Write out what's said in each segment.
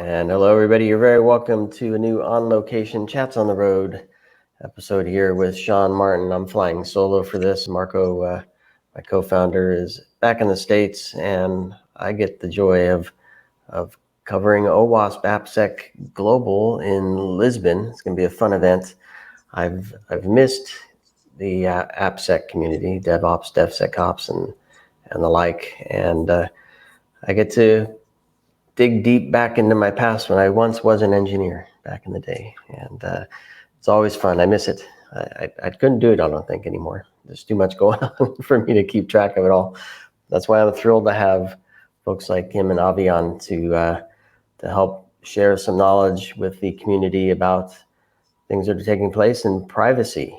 And hello, everybody. You're very welcome to a new On Location Chats on the Road episode here with Sean Martin. I'm flying solo for this. Marco, my co-founder, is back in the States, and I get the joy of covering OWASP AppSec Global in Lisbon. It's going to be a fun event. I've missed the AppSec community, DevOps, DevSecOps, and the like, and I get to dig deep back into my past when I once was an engineer back in the day, and it's always fun. I miss it. I couldn't do it, I don't think, anymore. There's too much going on for me to keep track of it all. That's why I'm thrilled to have folks like him and Avi on to help share some knowledge with the community about things that are taking place. And privacy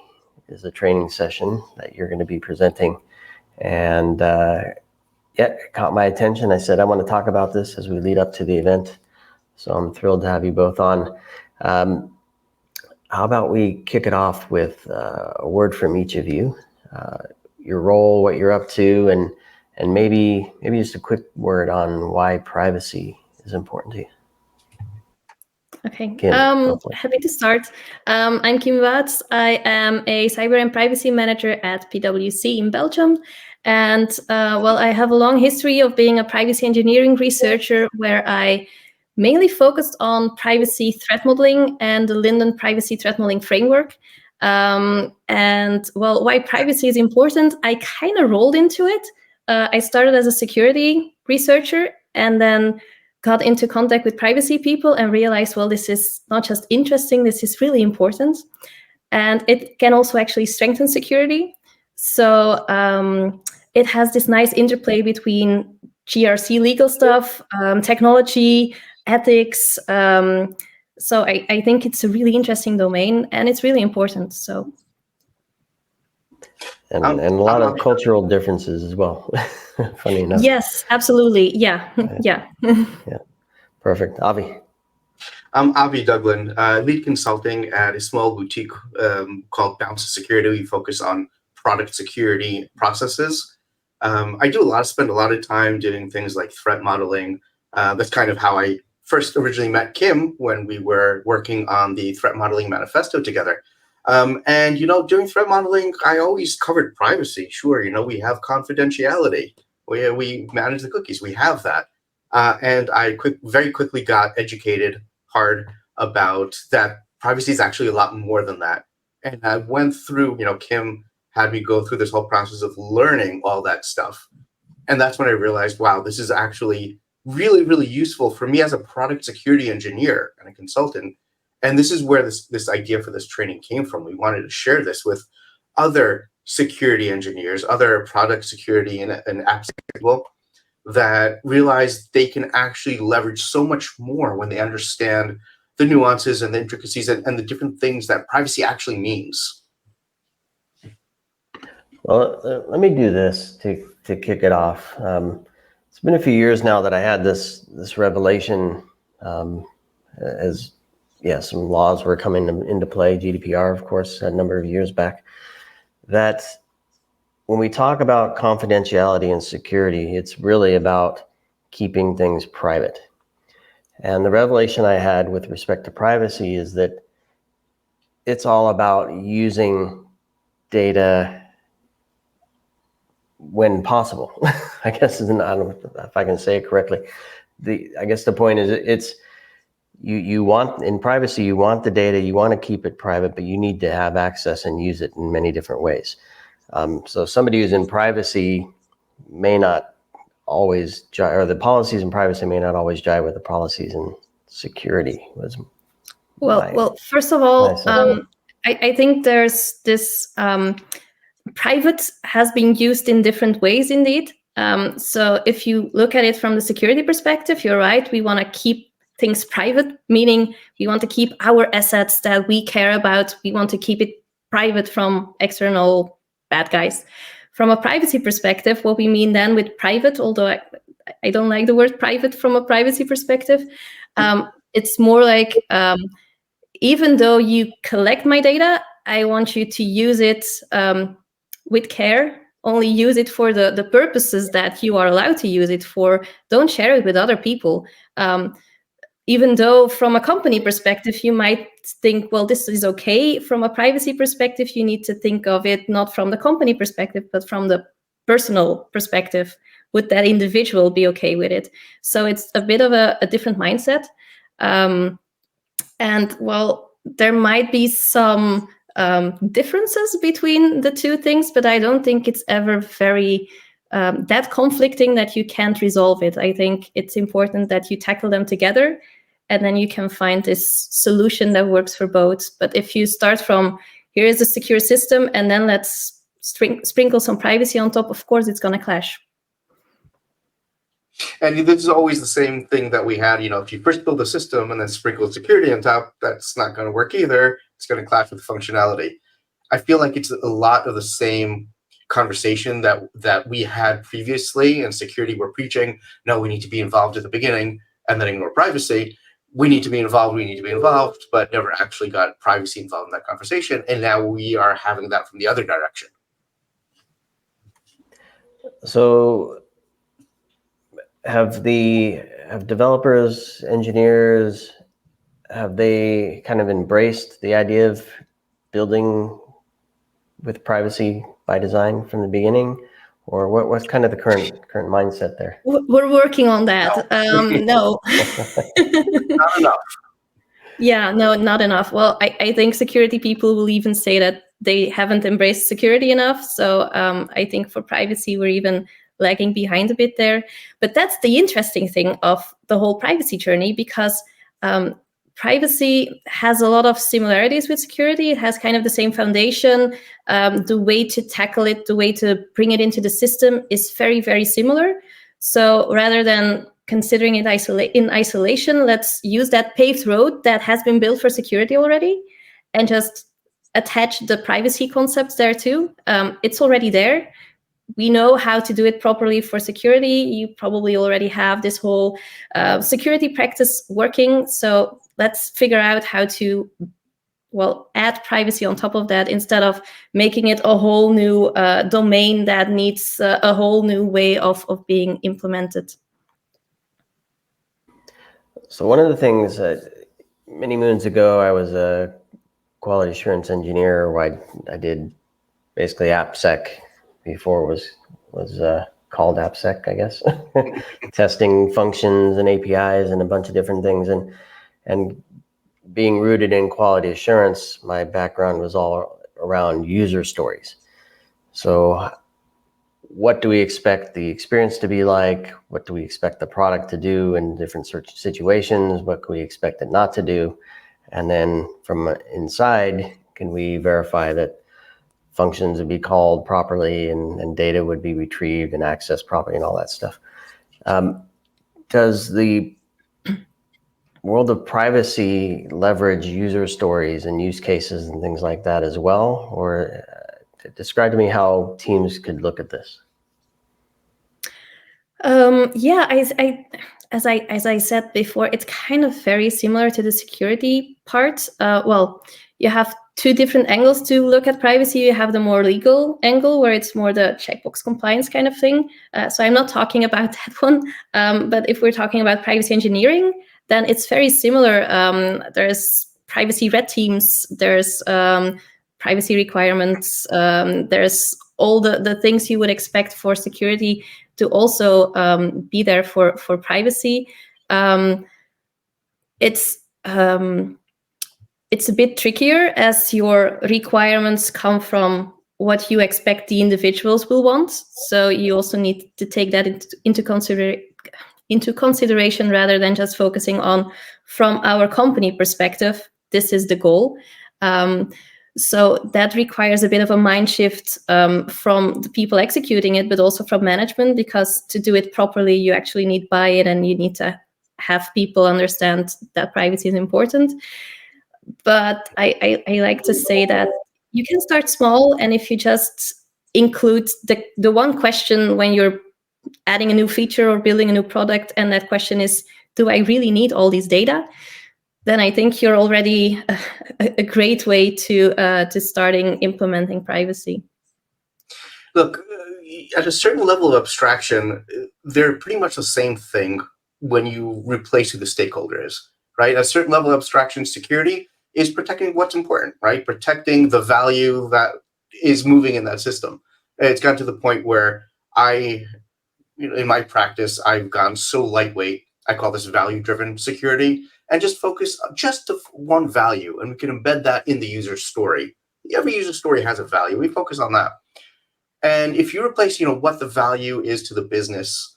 is a training session that you're going to be presenting, and it caught my attention. I said, I want to talk about this as we lead up to the event. So I'm thrilled to have you both on. How about we kick it off with a word from each of you, your role, what you're up to, and maybe just a quick word on why privacy is important to you. Okay, Kim, happy to start. I'm Kim Wuyts. I am a cyber and privacy manager at PwC in Belgium. And I have a long history of being a privacy engineering researcher where I mainly focused on privacy threat modeling and the Linden privacy threat modeling framework. Why privacy is important, I kind of rolled into it. I started as a security researcher and then got into contact with privacy people and realized, well, this is not just interesting, this is really important. And it can also actually strengthen security. So it has this nice interplay between GRC legal stuff, technology, ethics. So I think it's a really interesting domain and it's really important. So. And a lot of cultural differences as well. Funny enough. Yes, absolutely. Yeah. Yeah. Yeah. Perfect. Avi. I'm Avi Douglen, lead consulting at a small boutique called Bounce Security. We focus on product security processes. I spend a lot of time doing things like threat modeling. That's kind of how I first originally met Kim when we were working on the threat modeling manifesto together. During threat modeling, I always covered privacy. Sure, we have confidentiality. We manage the cookies. We have that. And I very quickly got educated hard about that privacy is actually a lot more than that. And I went through, Kim had me go through this whole process of learning all that stuff. And that's when I realized, wow, this is actually really, really useful for me as a product security engineer and a consultant. And this is where this idea for this training came from. We wanted to share this with other security engineers, other product security and apps people that realize they can actually leverage so much more when they understand the nuances and the intricacies and the different things that privacy actually means. Well, let me do this to kick it off. It's been a few years now that I had this revelation as some laws were coming into play, GDPR, of course, a number of years back, that when we talk about confidentiality and security, it's really about keeping things private. And the revelation I had with respect to privacy is that it's all about using data when possible. I guess, I don't know if I can say it correctly. I guess the point is it's you want, in privacy, you want the data, you want to keep it private, but you need to have access and use it in many different ways. So somebody who's in privacy may not always jive, or the policies in privacy may not always jive with the policies in security. Well, first of all, I think there's this private has been used in different ways indeed. So if you look at it from the security perspective, you're right. We want to keep things private, meaning we want to keep our assets that we care about. We want to keep it private from external bad guys. From a privacy perspective, what we mean then with private, although I don't like the word private from a privacy perspective, it's more like, even though you collect my data, I want you to use it with care, only use it for the purposes that you are allowed to use it for. Don't share it with other people. even though from a company perspective, you might think, well, this is okay. From a privacy perspective, you need to think of it not from the company perspective, but from the personal perspective. Would that individual be okay with it? So it's a bit of a different mindset. And well, there might be some differences between the two things, but I don't think it's ever very that conflicting that you can't resolve it. I think it's important that you tackle them together, and then you can find this solution that works for both. But if you start from, here is a secure system, and then let's sprinkle some privacy on top, of course, it's going to clash. And this is always the same thing that we had, if you first build a system and then sprinkle security on top, that's not going to work either. It's going to clash with functionality. I feel like it's a lot of the same conversation that we had previously in security. We're preaching, no, we need to be involved at the beginning and then ignore privacy. We need to be involved, but never actually got privacy involved in that conversation. And now we are having that from the other direction. So have developers, engineers, have they kind of embraced the idea of building with privacy by design from the beginning, or what's kind of the current mindset there? We're working on that. No. Not enough. Yeah, no, not enough. Well, I think security people will even say that they haven't embraced security enough. So I think for privacy, we're even lagging behind a bit there. But that's the interesting thing of the whole privacy journey, because privacy has a lot of similarities with security. It has kind of the same foundation. The way to tackle it, the way to bring it into the system is very, very similar. So rather than considering it in isolation, let's use that paved road that has been built for security already and just attach the privacy concepts there too. It's already there. We know how to do it properly for security. You probably already have this whole security practice working. So let's figure out how to, add privacy on top of that instead of making it a whole new domain that needs a whole new way of being implemented. So one of the things many moons ago, I was a quality assurance engineer where I did basically AppSec before it was called AppSec, I guess, testing functions and APIs and a bunch of different things. And being rooted in quality assurance, my background was all around user stories. So what do we expect the experience to be like? What do we expect the product to do in different situations? What can we expect it not to do? And then from inside, can we verify that functions would be called properly and data would be retrieved and accessed properly and all that stuff? Does the world of privacy leverage user stories and use cases and things like that as well? Or describe to me how teams could look at this. As I said before, it's kind of very similar to the security part. You have two different angles to look at privacy. You have the more legal angle, where it's more the checkbox compliance kind of thing. So I'm not talking about that one. But if we're talking about privacy engineering, then it's very similar. There's privacy red teams. There's privacy requirements. There's all the things you would expect for security to also be there for privacy. It's a bit trickier as your requirements come from what you expect the individuals will want. So you also need to take that into consideration rather than just focusing on, from our company perspective, this is the goal. So that requires a bit of a mind shift from the people executing it, but also from management, because to do it properly, you actually need buy-in and you need to have people understand that privacy is important. But I like to say that you can start small, and if you just include the one question when you're adding a new feature or building a new product, and that question is, do I really need all these data? Then I think you're already a great way to starting implementing privacy. Look, at a certain level of abstraction, they're pretty much the same thing when you replace who the stakeholder is. right? A certain level of abstraction security is protecting what's important, right? Protecting the value that is moving in that system. It's gotten to the point where in my practice, I've gone so lightweight. I call this value-driven security, and just focus on just one value, and we can embed that in the user story. Every user story has a value. We focus on that. And if you replace, what the value is to the business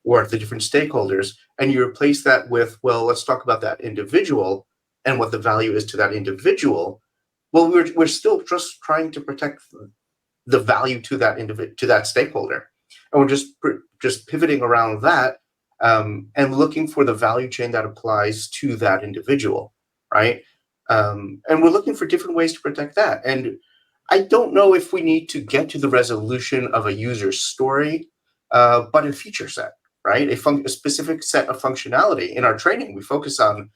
or the different stakeholders, and you replace that with, well, let's talk about that individual and what the value is to that individual. Well, we're still just trying to protect the value to that stakeholder, and we're just pivoting around that and looking for the value chain that applies to that individual, right? And we're looking for different ways to protect that. And I don't know if we need to get to the resolution of a user story, but a feature set, right? A specific set of functionality. In our training, we focus on,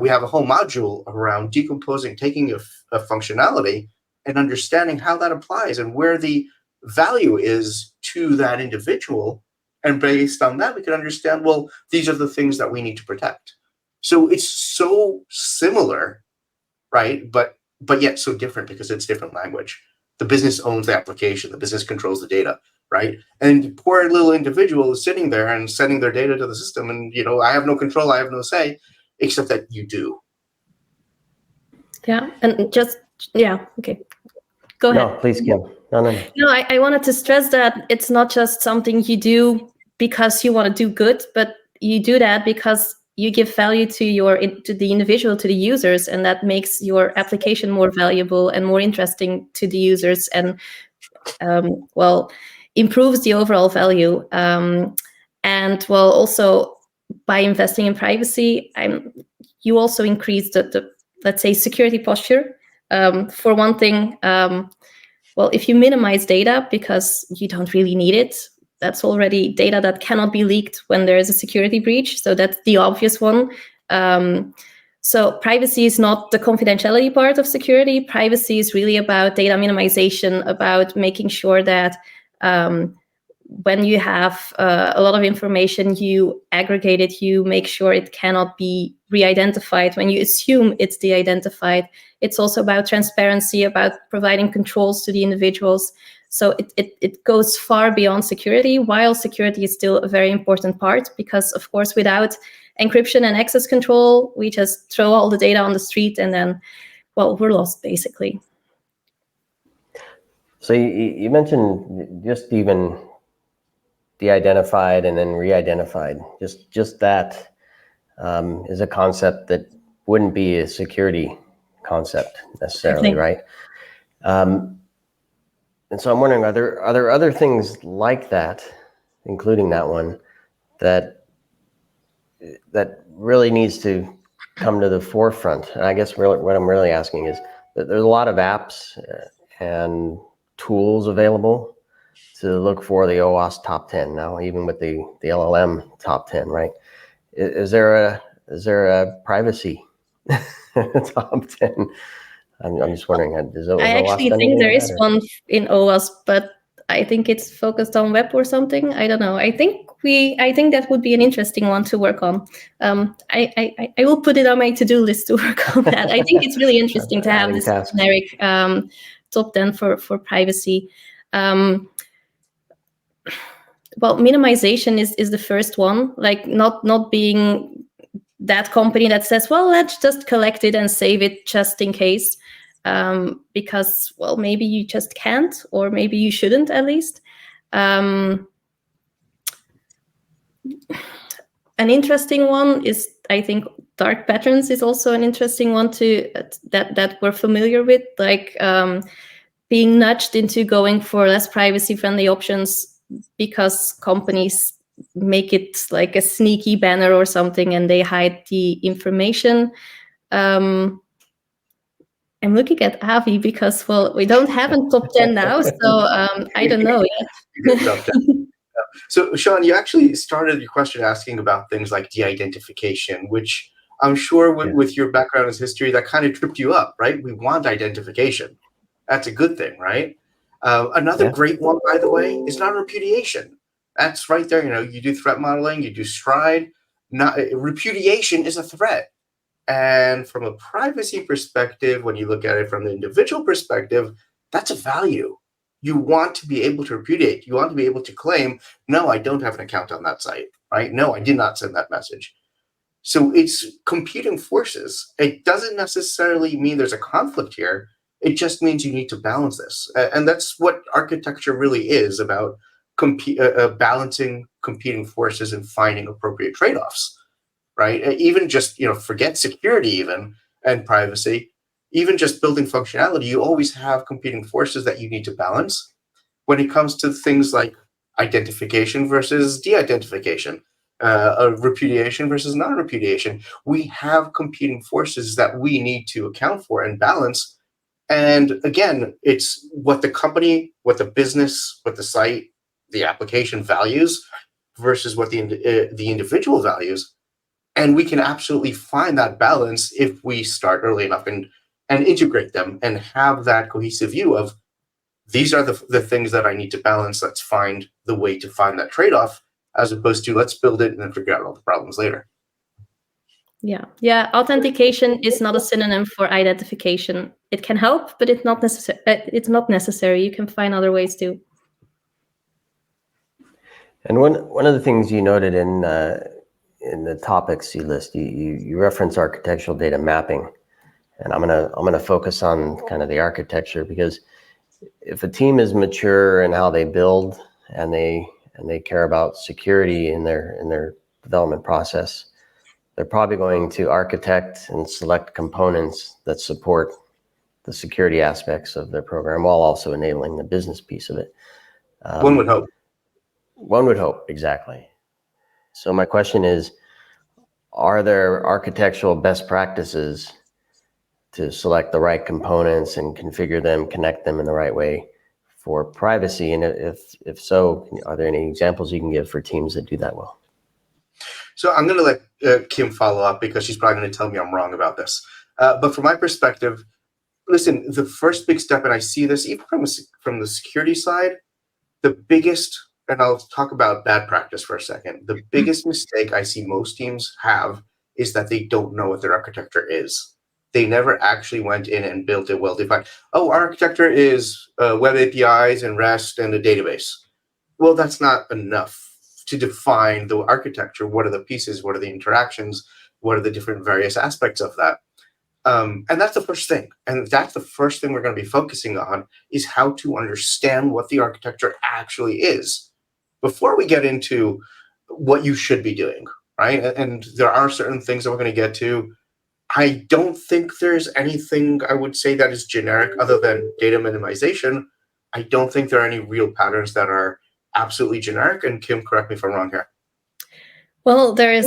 we have a whole module around decomposing, taking a functionality and understanding how that applies and where the value is to that individual. And based on that, we can understand, well, these are the things that we need to protect. So it's so similar, right? But yet so different because it's different language. The business owns the application. The business controls the data, right? And the poor little individual is sitting there and sending their data to the system. And, I have no control. I have no say, except that you do. Yeah. And okay. Go ahead. No, please, Kim. No. No, I wanted to stress that it's not just something you do because you want to do good, but you do that because you give value to the individual, to the users, and that makes your application more valuable and more interesting to the users, and improves the overall value. And also by investing in privacy, you also increase the let's say security posture. For one thing, if you minimize data because you don't really need it, that's already data that cannot be leaked when there is a security breach. So that's the obvious one. So privacy is not the confidentiality part of security. Privacy is really about data minimization, about making sure that when you have a lot of information, you aggregate it, you make sure it cannot be re-identified. When you assume it's de-identified, it's also about transparency, about providing controls to the individuals. So it goes far beyond security, while security is still a very important part, because of course, without encryption and access control, we just throw all the data on the street and then, we're lost basically. So you mentioned just even de-identified and then re-identified. Just that is a concept that wouldn't be a security concept necessarily, right? And so I'm wondering, are there other things like that, including that one, that really needs to come to the forefront? And I guess what I'm really asking is that there's a lot of apps and tools available to look for the OWASP top 10 now, even with the LLM top 10, right? Is there a privacy top 10? I'm just wondering. I actually think there is one in OWASP, but I think it's focused on web or something. I don't know. I think that would be an interesting one to work on. I will put it on my to-do list to work on that. I think it's really interesting to have this generic top 10 for privacy. Minimization is the first one, like not being that company that says, let's just collect it and save it just in case, because maybe you just can't, or maybe you shouldn't at least. An interesting one is, I think, dark patterns is also an interesting one that we're familiar with, like being nudged into going for less privacy-friendly options because companies make it like a sneaky banner or something and they hide the information. I'm looking at Avi because, we don't have a top 10 now, so I don't know yet. So, Sean, you actually started your question asking about things like de-identification, which I'm sure with your background as history, that kind of tripped you up, right? We want identification. That's a good thing, right? Another great one, by the way, is non-repudiation. That's right there. You do threat modeling, you do STRIDE. Repudiation is a threat. And from a privacy perspective, when you look at it from the individual perspective, that's a value. You want to be able to repudiate. You want to be able to claim, no, I don't have an account on that site, right? No, I did not send that message. So it's competing forces. It doesn't necessarily mean there's a conflict here. It just means you need to balance this. And that's what architecture really is about, balancing competing forces and finding appropriate trade-offs, right? Even just, forget security even and privacy, even just building functionality, you always have competing forces that you need to balance when it comes to things like identification versus de-identification, repudiation versus non-repudiation. We have competing forces that we need to account for and balance. And again, it's what the company, what the business, what the site, the application values versus what the individual values. And we can absolutely find that balance if we start early enough and integrate them and have that cohesive view of, these are the things that I need to balance. Let's find the way to find that trade-off, as opposed to let's build it and then figure out all the problems later. Yeah. Authentication is not a synonym for identification. It can help, but it's not necessary. You can find other ways too. And one of the things you noted in the topics you list, you reference architectural data mapping, and I'm gonna focus on kind of the architecture, because if a team is mature in how they build and they care about security in their development process, they're probably going to architect and select components that support the security aspects of their program while also enabling the business piece of it. One would hope. One would hope, exactly. So my question is, are there architectural best practices to select the right components and configure them, connect them in the right way for privacy? And if so, are there any examples you can give for teams that do that well? So I'm going to let Kim follow up, because she's probably going to tell me I'm wrong about this. But from my perspective, listen, the first big step, and I see this even from the security side, the biggest, and I'll talk about bad practice for a second, the biggest mistake I see most teams have is that they don't know what their architecture is. They never actually went in and built it well-defined. Oh, our architecture is web APIs and REST and a database. Well, that's not enough to define the architecture. What are the pieces? What are the interactions? What are the different various aspects of that? And that's the first thing. And that's the first thing we're going to be focusing on, is how to understand what the architecture actually is before we get into what you should be doing, right? And there are certain things that we're going to get to. I don't think there's anything I would say that is generic other than data minimization. I don't think there are any real patterns that are absolutely generic. And Kim, correct me if I'm wrong here. Well, there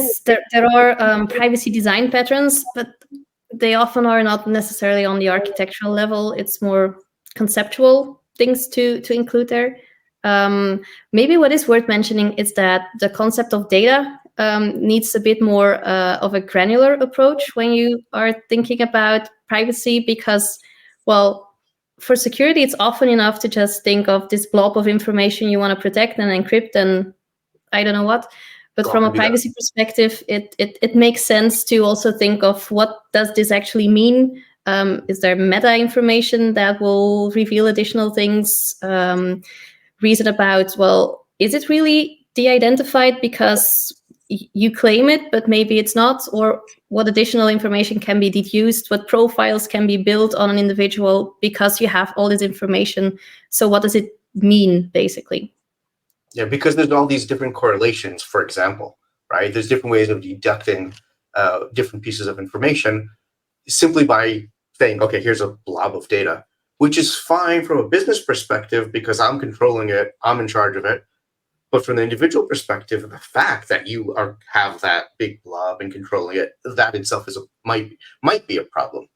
are privacy design patterns, but they often are not necessarily on the architectural level. It's more conceptual things to include there. Maybe what is worth mentioning is that the concept of data needs a bit more of a granular approach when you are thinking about privacy, because, well, for security, it's often enough to just think of this blob of information you want to protect and encrypt and I don't know what. But from a privacy perspective, it makes sense to also think of, what does this actually mean? Is there meta information that will reveal additional things? Reason about, well, is it really de-identified because you claim it, but maybe it's not? Or what additional information can be deduced? What profiles can be built on an individual because you have all this information? So what does it mean, basically? Yeah, because there's all these different correlations, for example, right? There's different ways of deducting different pieces of information simply by saying, okay, here's a blob of data, which is fine from a business perspective because I'm controlling it, I'm in charge of it. But from the individual perspective, the fact that you have that big blob and controlling it, that itself is might be a problem.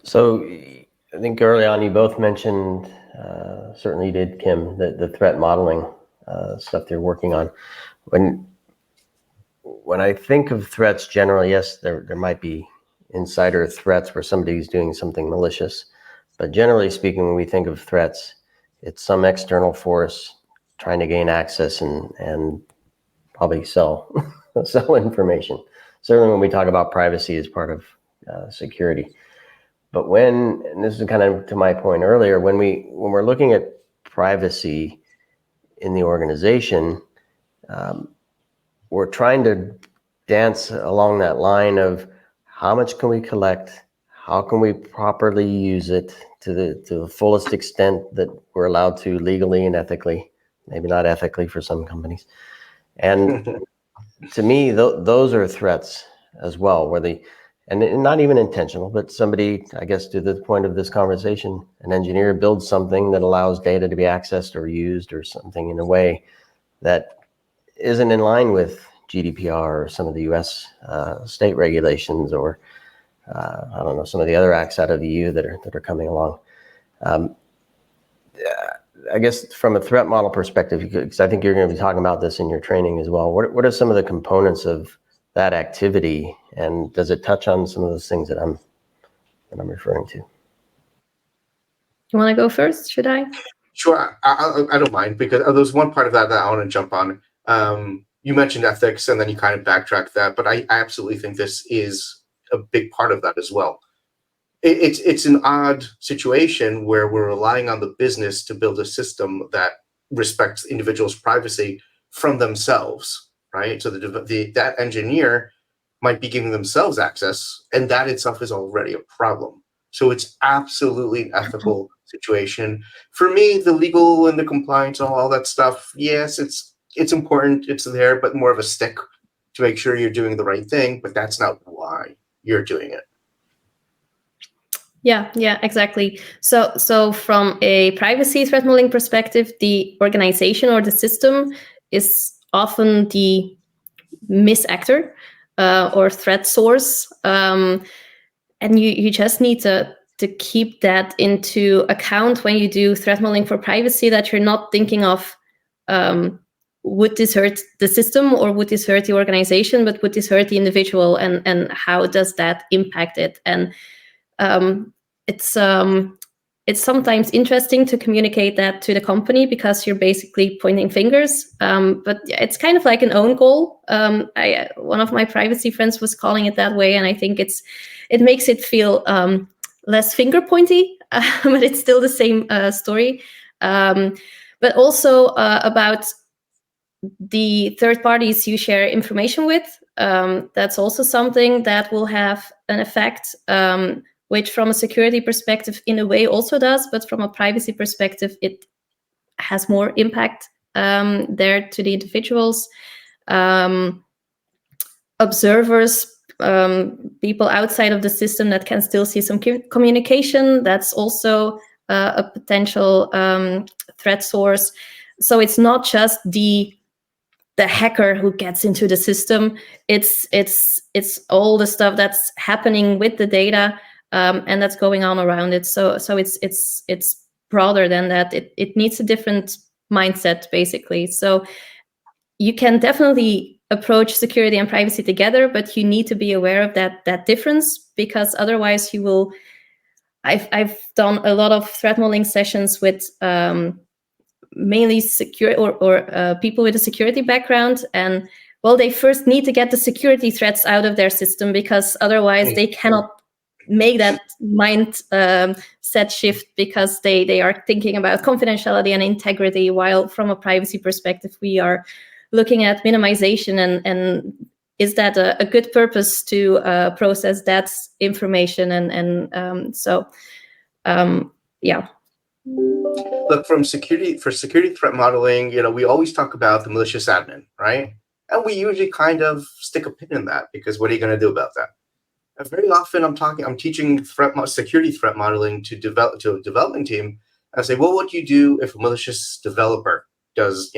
So I think early on you both mentioned, certainly you did, Kim, the threat modeling stuff they're working on. When I think of threats generally, yes, there might be insider threats where somebody's doing something malicious. But generally speaking, when we think of threats, it's some external force trying to gain access and probably sell information. certainly when we talk about privacy as part of security. But when, and this is kind of to my point earlier, when we're looking at privacy in the organization, we're trying to dance along that line of how much can we collect, how can we properly use it to the fullest extent that we're allowed to legally and ethically, maybe not ethically for some companies. And to me, those are threats as well, where and not even intentional, but somebody, I guess to the point of this conversation, an engineer builds something that allows data to be accessed or used or something in a way that isn't in line with GDPR or some of the US state regulations, or I don't know, some of the other acts out of the EU that are coming along. I guess from a threat model perspective, because I think you're going to be talking about this in your training as well, what are some of the components of that activity, and does it touch on some of those things that I'm referring to? You want to go first? Should I? Sure, I don't mind, because there's one part of that I want to jump on. You mentioned ethics, and then you kind of backtracked that, but I absolutely think this is a big part of that as well. It's an odd situation where we're relying on the business to build a system that respects individuals' privacy from themselves, right? So that engineer might be giving themselves access, and that itself is already a problem. So it's absolutely an ethical situation. For me, the legal and the compliance and all that stuff, yes, it's important, it's there, but more of a stick to make sure you're doing the right thing, but that's not why you're doing it. Yeah, exactly. So from a privacy threat modeling perspective, the organization or the system is often the misactor or threat source, and you just need to keep that into account when you do threat modeling for privacy, that you're not thinking of would this hurt the system or would this hurt the organization, but would this hurt the individual, and how does that impact it? And it's sometimes interesting to communicate that to the company, because you're basically pointing fingers. But it's kind of like an own goal. One of my privacy friends was calling it that way, and I think it makes it feel less finger pointy, but it's still the same story. But also about the third parties you share information with. That's also something that will have an effect. Which from a security perspective in a way also does, but from a privacy perspective, it has more impact there to the individuals. Observers, people outside of the system that can still see some communication, that's also a potential threat source. So it's not just the hacker who gets into the system, it's all the stuff that's happening with the data, and that's going on around it. So it's broader than that. It needs a different mindset, basically. So you can definitely approach security and privacy together, but you need to be aware of that difference, because otherwise you will. I've done a lot of threat modeling sessions with mainly secure or people with a security background, and well, they first need to get the security threats out of their system, because otherwise they cannot make that mind set shift, because they are thinking about confidentiality and integrity, while from a privacy perspective we are looking at minimization and is that a good purpose to process that information, yeah. Look, for security threat modeling, we always talk about the malicious admin, right? And we usually kind of stick a pin in that, because what are you going to do about that? And very often I'm teaching security threat modeling to a development team. And I say, well, what do you do if a malicious developer does,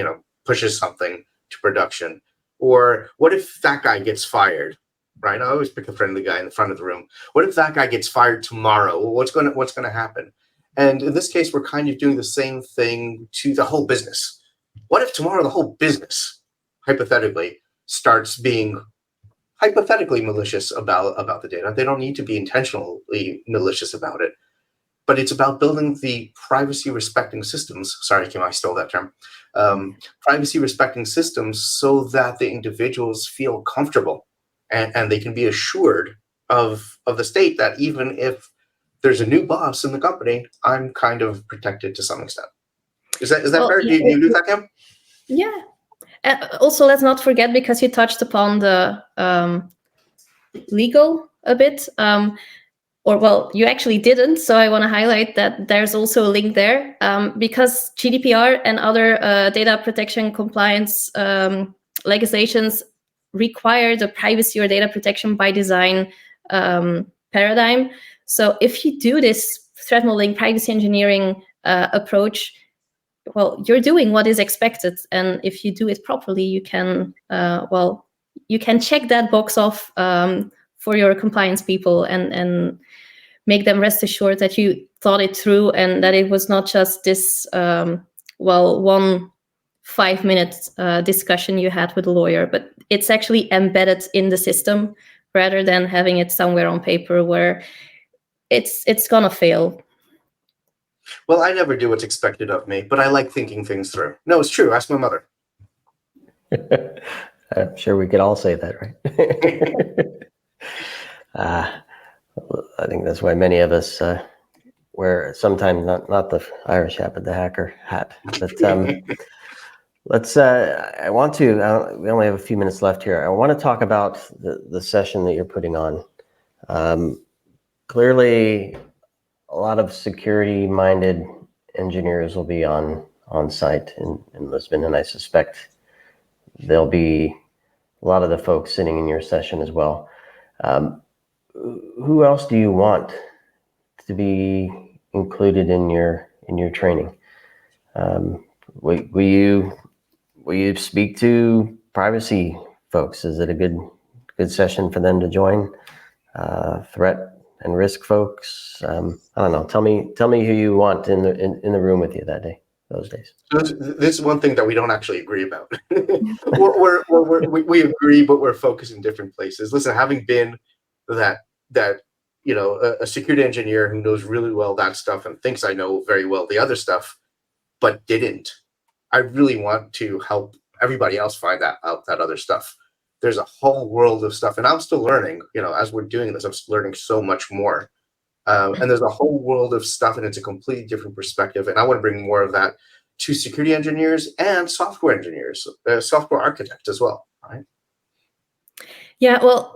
pushes something to production? Or what if that guy gets fired, right? I always pick a friendly guy in the front of the room. What if that guy gets fired tomorrow? Well, what's going to happen? And in this case, we're kind of doing the same thing to the whole business. What if tomorrow the whole business, hypothetically, starts being hypothetically malicious about the data? They don't need to be intentionally malicious about it, but it's about building the privacy-respecting systems. Sorry, Kim, I stole that term. Privacy-respecting systems so that the individuals feel comfortable and they can be assured of the state that even if there's a new boss in the company, I'm kind of protected to some extent. Is that fair? Do you do that, Kim? Yeah. Also, let's not forget, because you touched upon the legal a bit, you actually didn't. So I want to highlight that there's also a link there, because GDPR and other data protection compliance legislations require the privacy or data protection by design paradigm. So if you do this threat modeling, privacy engineering approach, well, you're doing what is expected. And if you do it properly, you can, you can check that box off for your compliance people and make them rest assured that you thought it through and that it was not just this, 1 5-minute discussion you had with a lawyer, but it's actually embedded in the system rather than having it somewhere on paper where it's gonna fail. Well, I never do what's expected of me, but I like thinking things through. No, it's true. Ask my mother. I'm sure we could all say that, right? I think that's why many of us wear sometimes not the Irish hat, but the hacker hat. But let's. I want to. We only have a few minutes left here. I want to talk about the session that you're putting on. Clearly, a lot of security-minded engineers will be on site in Lisbon, and I suspect there'll be a lot of the folks sitting in your session as well. Who else do you want to be included in your training? Will you speak to privacy folks? Is it a good session for them to join? Threat and risk folks? I don't know. Tell me who you want in the room with you that day, those days. So this is one thing that we don't actually agree about. we agree, but we're focused in different places. Listen, having been that a security engineer who knows really well that stuff and thinks I know very well the other stuff, but didn't, I really want to help everybody else find that out, that other stuff. There's a whole world of stuff, and I'm still learning. As we're doing this, I'm learning so much more. And there's a whole world of stuff, and it's a completely different perspective. And I want to bring more of that to security engineers and software engineers, software architects as well. Right? Yeah. Well,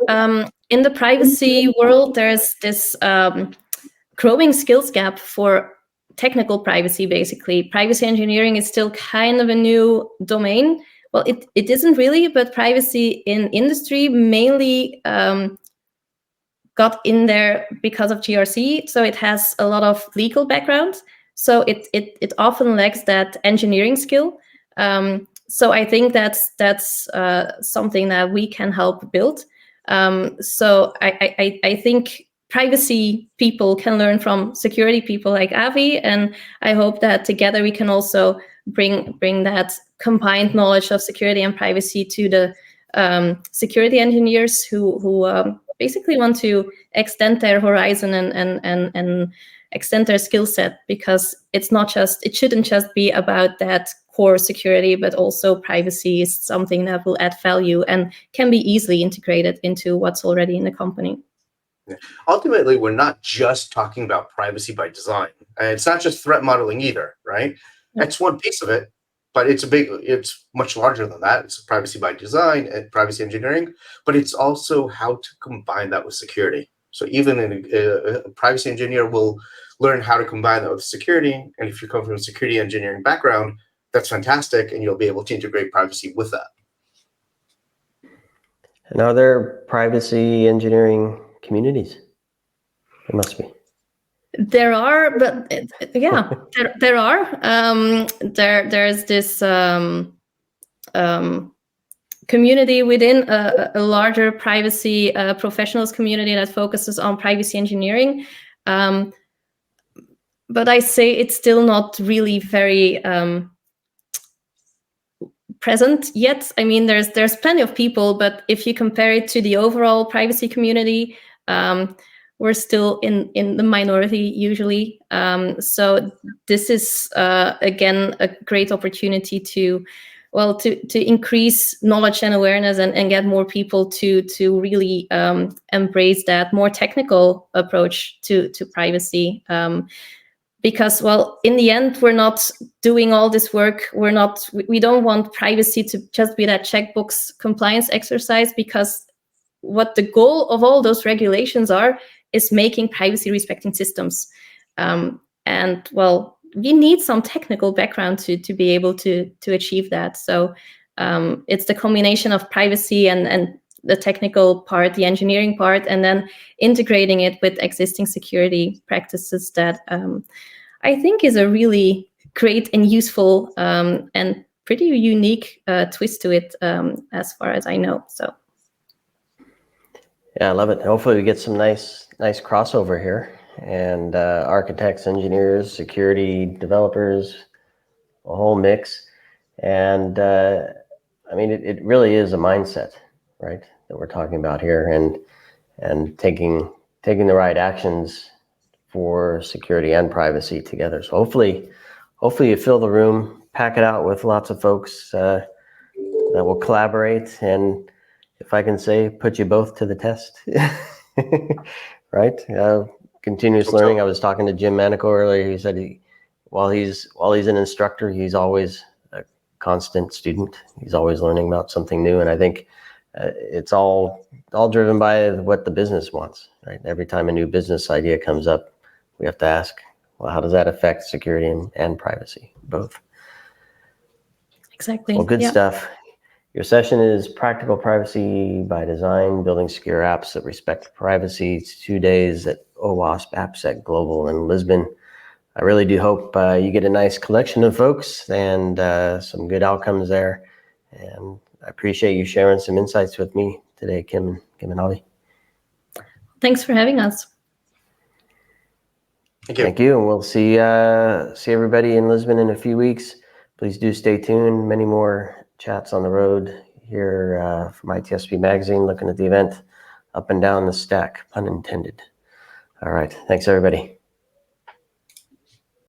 in the privacy world, there's this growing skills gap for technical privacy. Basically, privacy engineering is still kind of a new domain. Well, it isn't really, but privacy in industry mainly got in there because of GRC. So it has a lot of legal background. So it often lacks that engineering skill. So I think that's something that we can help build. So I think privacy people can learn from security people like Avi, and I hope that together we can also bring that combined knowledge of security and privacy to the security engineers who basically want to extend their horizon and extend their skill set, because it shouldn't just be about that core security, but also privacy is something that will add value and can be easily integrated into what's already in the company. Yeah. Ultimately, we're not just talking about privacy by design. And it's not just threat modeling either, right? Yeah. That's one piece of it, but it's much larger than that. It's privacy by design and privacy engineering, but it's also how to combine that with security. So even a privacy engineer will learn how to combine that with security. And if you come from a security engineering background, that's fantastic, and you'll be able to integrate privacy with that. And are there privacy engineering communities? There must be. There are, but yeah, there are. There's this community within a larger privacy professionals community that focuses on privacy engineering. But I say it's still not really very present yet. I mean, there's plenty of people, but if you compare it to the overall privacy community, we're still in the minority usually. So this is, again, a great opportunity to to increase knowledge and awareness and get more people to really embrace that more technical approach to privacy. Because, well, in the end, we're not doing all this work. We don't want privacy to just be that checkbox compliance exercise, because what the goal of all those regulations are is making privacy respecting systems. And, well, we need some technical background to be able to achieve that. So it's the combination of privacy and the technical part, the engineering part, and then integrating it with existing security practices that I think is a really great and useful and pretty unique twist to it, as far as I know. So, yeah, I love it. Hopefully, we get some nice crossover here, and architects, engineers, security developers, a whole mix. And I mean, it really is a mindset, right, that we're talking about here, and taking the right actions for security and privacy together. So hopefully you fill the room, pack it out with lots of folks that will collaborate, and if I can say, put you both to the test. Right? Continuous learning. I was talking to Jim Manico earlier. He said while he's an instructor, he's always a constant student. He's always learning about something new, and I think it's all driven by what the business wants, right? Every time a new business idea comes up, we have to ask, well, how does that affect security and privacy, both? Exactly. Well, good stuff. Your session is Practical Privacy by Design, Building Secure Apps That Respect Privacy. It's 2 days at OWASP AppSec Global in Lisbon. I really do hope you get a nice collection of folks and some good outcomes there. And I appreciate you sharing some insights with me today, Kim and Avi. Thanks for having us. Thank you. And we'll see everybody in Lisbon in a few weeks. Please do stay tuned. Many more chats on the road here from ITSPmagazine, looking at the event up and down the stack, pun intended. All right. Thanks, everybody.